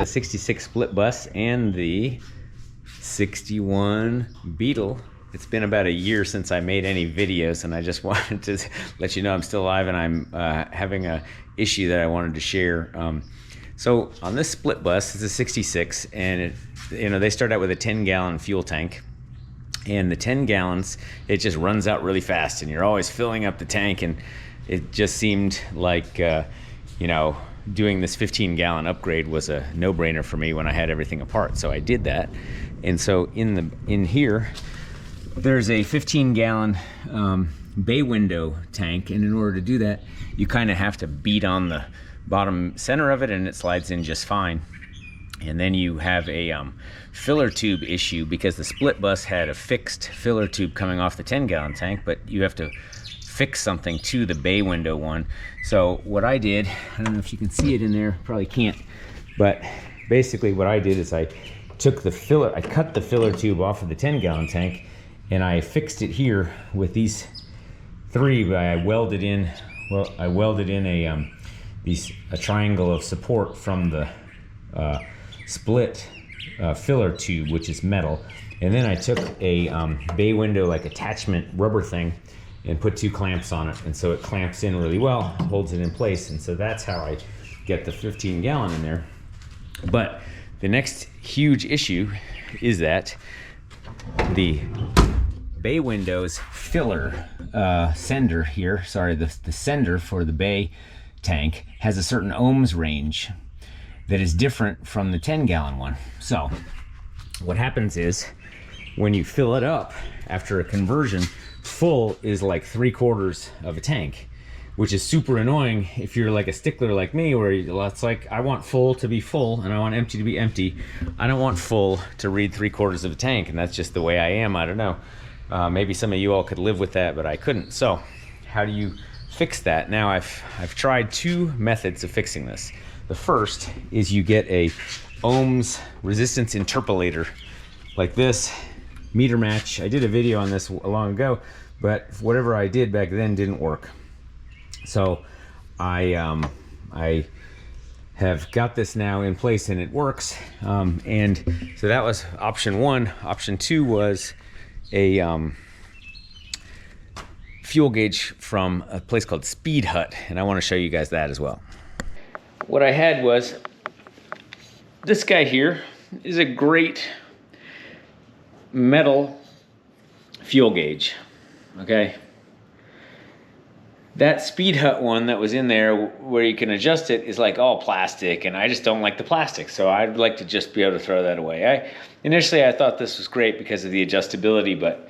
66 split bus and the 61 Beetle. It's been about a year since I made any videos, and I just wanted to let you know I'm still alive and I'm having a issue that I wanted to share. So on this split bus, it's a 66, and they start out with a 10-gallon fuel tank. And the 10 gallons, it just runs out really fast, and you're always filling up the tank, and it just seemed like, doing this 15-gallon upgrade was a no-brainer for me when I had everything apart. So I did that. And so in here, there's a 15-gallon bay window tank, and in order to do that, you kind of have to beat on the bottom center of it, and it slides in just fine. And then you have a filler tube issue because the split bus had a fixed filler tube coming off the 10-gallon tank, but you have to fix something to the bay window one. So what I did, I don't know if you can see it in there, probably can't, but basically what I did is I took the filler, I cut the filler tube off of the 10-gallon tank, and I fixed it here with these three. I welded in a triangle of support from the split filler tube, which is metal, and then I took a bay window like attachment rubber thing and put 2 clamps on it, and so it clamps in really well, holds it in place, and so that's how I get the 15-gallon in there. But the next huge issue is that the bay windows filler sender here, the sender for the bay tank has a certain ohms range that is different from the 10-gallon one. So what happens is when you fill it up after a conversion, full is like 3/4 of a tank, which is super annoying if you're like a stickler like me, where it's like, I want full to be full and I want empty to be empty. I don't want full to read 3/4 of a tank, and that's just the way I am. I don't know. Maybe some of you all could live with that, but I couldn't. So how do you fix that? Now I've tried 2 methods of fixing this. The first is you get a ohms resistance interpolator like this, MeterMatch. I did a video on this long ago, but whatever I did back then didn't work. So I have got this now in place, and it works. And so that was option 1. Option 2 was a fuel gauge from a place called SpeedHut, and I want to show you guys that as well. What I had was this guy here is a great metal fuel gauge, okay? That SpeedHut one that was in there where you can adjust it is like all plastic, and I just don't like the plastic, so I'd like to just be able to throw that away. Initially I thought this was great because of the adjustability, but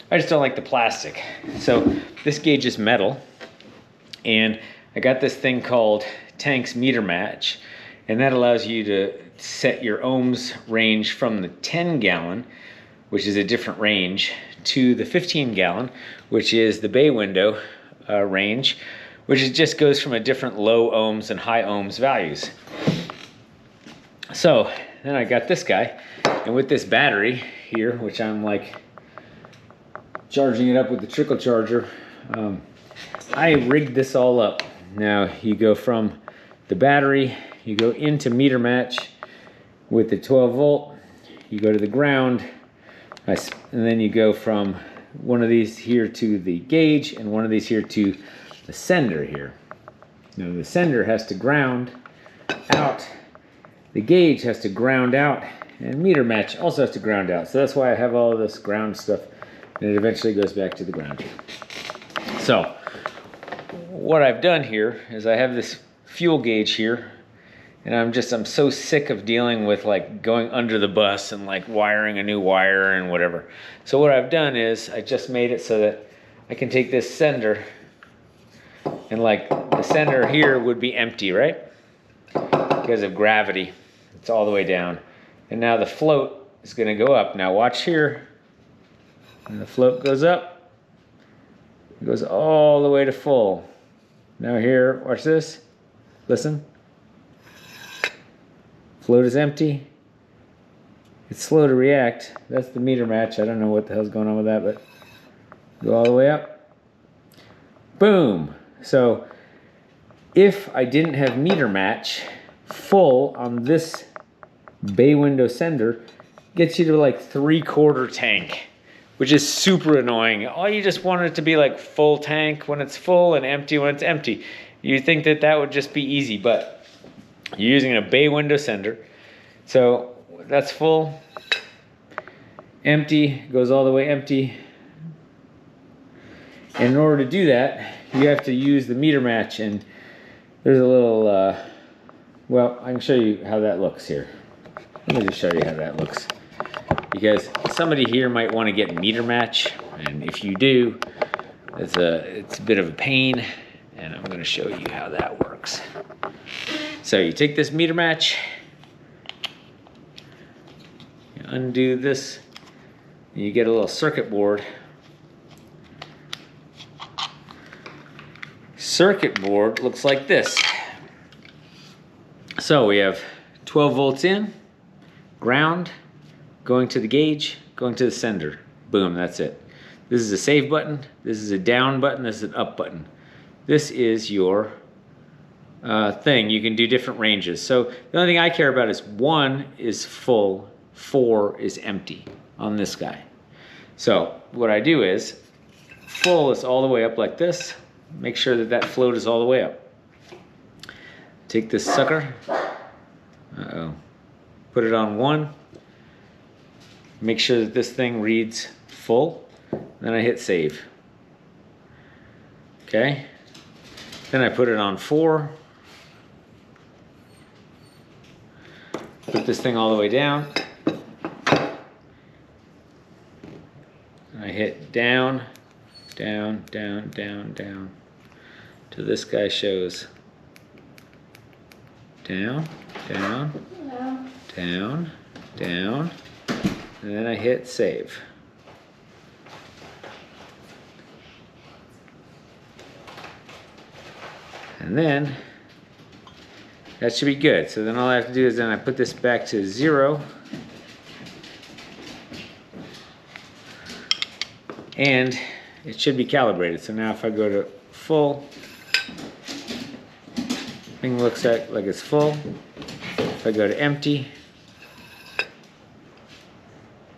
I just don't like the plastic. So this gauge is metal, and I got this thing called Tank's MeterMatch, and that allows you to set your ohms range from the 10-gallon, which is a different range, to the 15-gallon, which is the bay window range, which just goes from a different low ohms and high ohms values. So then I got this guy, and with this battery here, which I'm like charging it up with the trickle charger, I rigged this all up. Now you go from the battery, you go into MeterMatch with the 12 volt, you go to the ground, and then you go from one of these here to the gauge, and one of these here to the sender here. Now the sender has to ground out, the gauge has to ground out, and MeterMatch also has to ground out. So that's why I have all of this ground stuff, and it eventually goes back to the ground. So what I've done here is I have this fuel gauge here, and I'm so sick of dealing with like going under the bus and like wiring a new wire and whatever. So what I've done is I just made it so that I can take this sender, and like the sender here would be empty, right? Because of gravity, it's all the way down. And now the float is gonna go up. Now watch here, and the float goes up, it goes all the way to full. Now here, watch this, listen. Float is empty. It's slow to react. That's the MeterMatch. I don't know what the hell's going on with that, but go all the way up. Boom. So if I didn't have MeterMatch full on this bay window sender gets you to like 3/4 tank, which is super annoying. All you just want it to be like full tank when it's full and empty when it's empty. You think that that would just be easy, but you're using a bay window sender. So that's full, empty, goes all the way empty. And in order to do that, you have to use the MeterMatch, and there's a little, well, I can show you how that looks here. Let me just show you how that looks. Because somebody here might want to get MeterMatch, and if you do, it's a bit of a pain, and I'm going to show you how that works. So you take this MeterMatch, you undo this, and you get a little circuit board. Circuit board looks like this. So we have 12 volts in, ground, going to the gauge, going to the sender. Boom, that's it. This is a save button, this is a down button, this is an up button. This is your thing. You can do different ranges. So the only thing I care about is 1 is full, 4 is empty on this guy. So what I do is, full is all the way up like this. Make sure that that float is all the way up. Take this sucker, put it on 1. Make sure that this thing reads full. Then I hit save. Okay. Then I put it on 4. Put this thing all the way down. I hit down, down, down, down, down, till this guy shows down, down, down, down, and then I hit save. And then that should be good. So then all I have to do is then I put this back to 0. And it should be calibrated. So now if I go to full, thing looks like it's full. If I go to empty,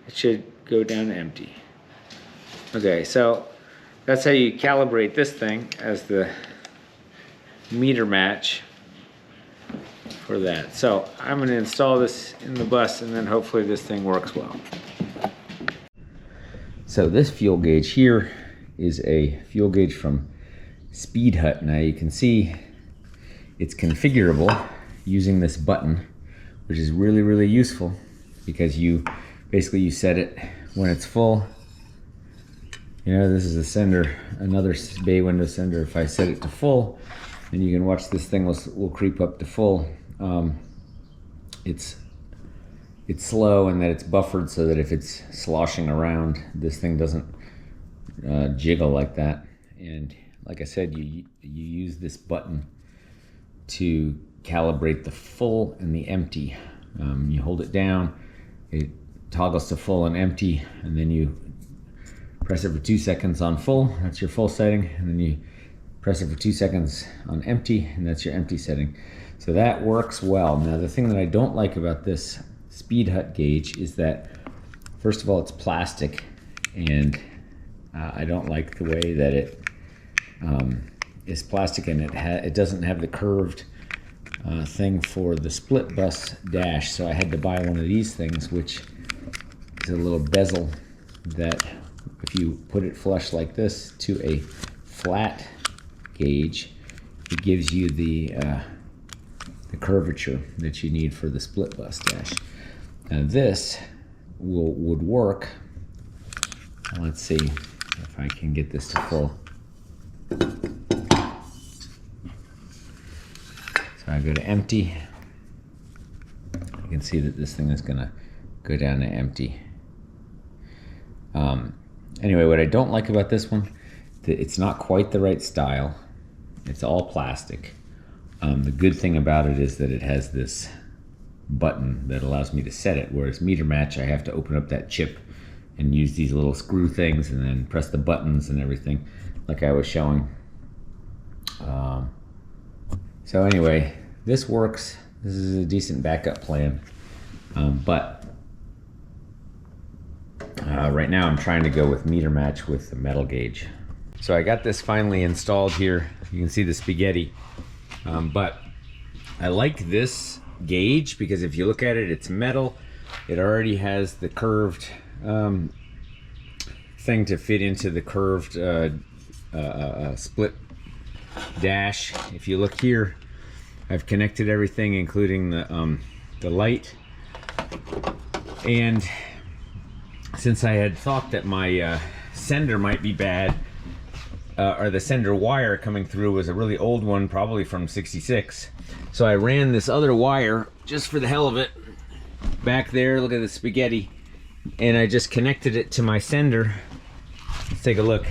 it should go down to empty. Okay, so that's how you calibrate this thing as the MeterMatch for that. So I'm going to install this in the bus, and then hopefully this thing works well. So this fuel gauge here is a fuel gauge from SpeedHut. Now you can see it's configurable using this button, which is really, really useful because you basically you set it when it's full. You know, this is a sender, another bay window sender. If I set it to full, then you can watch this thing will creep up to full. It's slow and that it's buffered so that if it's sloshing around, this thing doesn't jiggle like that. And like I said, you use this button to calibrate the full and the empty. You hold it down, it toggles to full and empty, and then you press it for 2 seconds on full, that's your full setting, and then you press it for 2 seconds on empty, and that's your empty setting. So that works well. Now the thing that I don't like about this SpeedHut gauge is that, first of all, it's plastic, and I don't like the way that it is plastic, and it doesn't have the curved thing for the split bus dash. So I had to buy one of these things, which is a little bezel that if you put it flush like this to a flat gauge, it gives you the curvature that you need for the split bus dash. Now this would work. Let's see if I can get this to full. So I go to empty. You can see that this thing is going to go down to empty. Anyway, what I don't like about this one, it's not quite the right style. It's all plastic. The good thing about it is that it has this button that allows me to set it, whereas MeterMatch, I have to open up that chip and use these little screw things and then press the buttons and everything like I was showing. So anyway, this works. This is a decent backup plan. But right now I'm trying to go with MeterMatch with the metal gauge. So I got this finally installed here. You can see the spaghetti. But I like this gauge because if you look at it, it's metal. It already has the curved thing to fit into the curved split dash. If you look here, I've connected everything, including the light. And since I had thought that my sender might be bad, or the sender wire coming through was a really old one, probably from '66. So I ran this other wire just for the hell of it back there. Look at the spaghetti. And I just connected it to my sender. Let's take a look.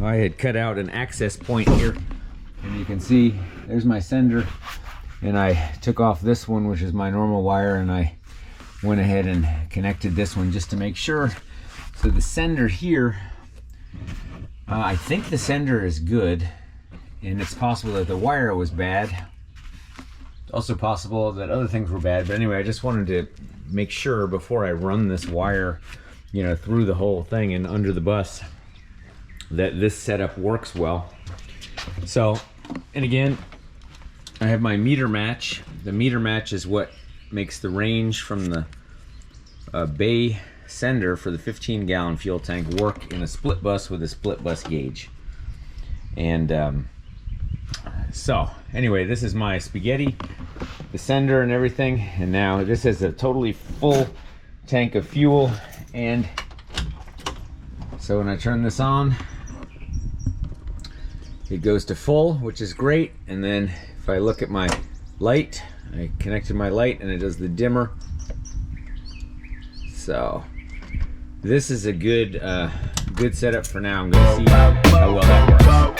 I had cut out an access point here, and you can see there's my sender. And I took off this one, which is my normal wire, and I went ahead and connected this one just to make sure. So the sender here, I think the sender is good, and it's possible that the wire was bad. It's also possible that other things were bad, but anyway, I just wanted to make sure before I run this wire, you know, through the whole thing and under the bus, that this setup works well. So, and again, I have my MeterMatch. The MeterMatch is what makes the range from the bay sender for the 15-gallon fuel tank work in a split bus with a split bus gauge. And so anyway, this is my spaghetti, the sender and everything, and now this is a totally full tank of fuel. And so when I turn this on, it goes to full, which is great. And then if I look at my light, I connected my light and it does the dimmer. So this is a good setup for now. I'm going to see how well that works.